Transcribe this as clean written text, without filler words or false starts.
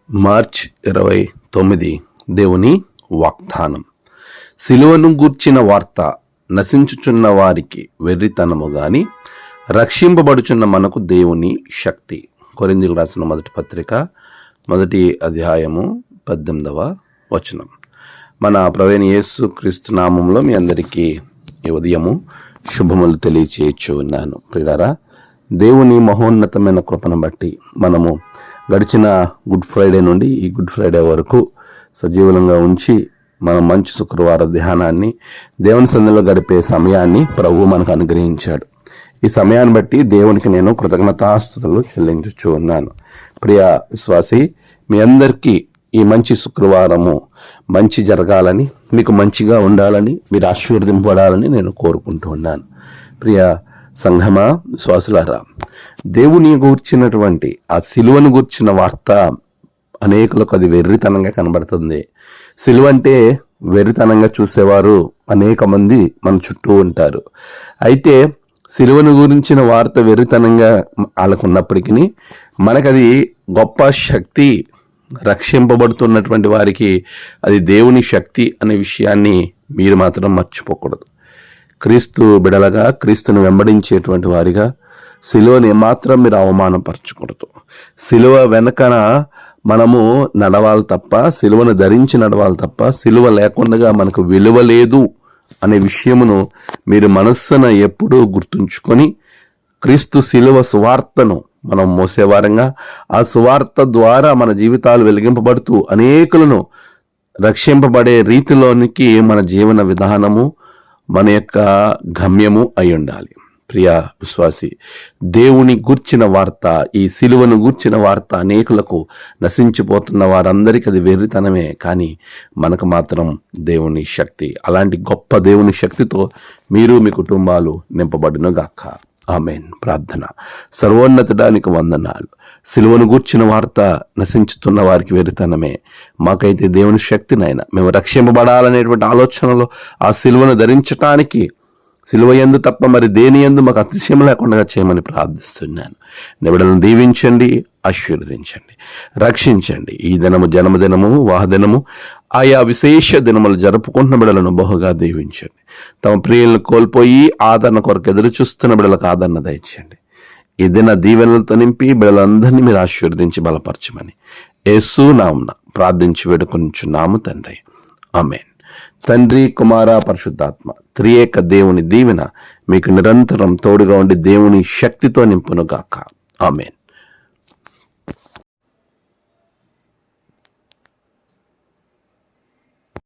March 29 దేవుని వాగ్దానం. సిలువను గూర్చిన వార్త నశించుచున్న వారికి వెర్రితనము గాని రక్షింపబడుచున్న మనకు దేవుని శక్తి. కొరింథీయులకు రాసిన మొదటి పత్రిక 1వ అధ్యాయము 18వ వచనం. మన ప్రభువైన యేసు క్రీస్తు నామములో మీ అందరికీ ఈ ఉదయము శుభములు తెలియచేయచ్చు ఉన్నాను. ప్రియులారా, దేవుని మహోన్నతమైన కృపను బట్టి మనము గడిచిన గుడ్ ఫ్రైడే నుండి ఈ గుడ్ ఫ్రైడే వరకు సజీవంగా ఉంచి మనం మంచి శుక్రవార ధ్యానాన్ని దేవుని సన్నిధిలో గడిపే సమయాన్ని ప్రభువు మనకు అనుగ్రహించాడు. ఈ సమయాన్ని బట్టి దేవునికి నేను కృతజ్ఞతాస్తుతులు చెల్లించుచూ ఉన్నాను. ప్రియ విశ్వాసి, మీ అందరికీ ఈ మంచి శుక్రవారము మంచి జరగాలని, మీకు మంచిగా ఉండాలని, మీరు ఆశీర్వదింపబడాలని నేను కోరుకుంటూ ఉన్నాను. ప్రియ సంఘమా, విశ్వాసులారా, దేవుని గూర్చినటువంటి ఆ సిలువను గూర్చిన వార్త అనేకులకు అది వెర్రితనంగా కనబడుతుంది. సిలువ అంటే వెర్రితనంగా చూసేవారు అనేక మంది మన చుట్టూ ఉంటారు. అయితే సిలువను గురించిన వార్త వెర్రితనంగా వాళ్ళకు ఉన్నప్పటికీ మనకది గొప్ప శక్తి. రక్షింపబడుతున్నటువంటి వారికి అది దేవుని శక్తి అనే విషయాన్ని మీరు మాత్రం మర్చిపోకూడదు. క్రీస్తు బిడలగా, క్రీస్తును వెంబడించేటువంటి వారిగా సిలువను ఏమాత్రం మీరు అవమానపరచకూడదు. సిలువ వెనకన మనము నడవాలి తప్ప, సిలువను ధరించి నడవాలి తప్ప, సిలువ లేకుండా మనకు విలువ లేదు అనే విషయమును మీరు మనస్సున ఎప్పుడూ గుర్తుంచుకొని క్రీస్తు సిలువ సువార్తను మనం మోసేవారంగా, ఆ సువార్త ద్వారా మన జీవితాలు వెలిగింపబడుతూ అనేకులను రక్షింపబడే రీతిలోనికి మన జీవన విధానము, మన యొక్క గమ్యము అయి ఉండాలి. ప్రియ విశ్వాసి, దేవుని గూర్చిన వార్త, ఈ సిలువను గూర్చిన వార్త అనేకులకు నశించిపోతున్న వారందరికీ అది వెర్రితనమే, కానీ మనకు మాత్రం దేవుని శక్తి. అలాంటి గొప్ప దేవుని శక్తితో మీరు మీ కుటుంబాలు నింపబడును గాక. ఆమేన్. ప్రార్థన. సర్వోన్నతుడానికి వందనాలు. సిలువను గూర్చిన వార్త నశించుతున్న వారికి వెర్రితనమే, మాకైతే దేవుని శక్తినైనా మేము రక్షింపబడాలనేటువంటి ఆలోచనలో ఆ సిలువను ధరించటానికి, సిలువ యందు తప్ప మరి దేని యందు మాకు అతిశయం లేకుండా చేయమని ప్రార్థిస్తున్నాను. నిబిడలను దీవించండి, ఆశీర్వదించండి, రక్షించండి. ఈ దినము జన్మదినము, వాహదినము, ఆయా విశేష దినములు జరుపుకుంటున్న బిడలను బహుగా దీవించండి. తమ ప్రియులను కోల్పోయి ఆదరణ కొరకు ఎదురు చూస్తున్న బిడలకు ఆదరణ దయచేయండి. ఈ దిన దీవెనలతో నింపి బిడలందరినీ మీరు ఆశీర్వదించి బలపరచమని యేసు నామమున ప్రార్థించి వేడుకొనుచున్నాము తండ్రి. ఆమేన్. తండ్రి, కుమార, పరిశుద్ధాత్మ త్రియేక దేవుని దీవెన మీకు నిరంతరం తోడుగా ఉండి దేవుని శక్తితో నింపును గాక. ఆమేన్.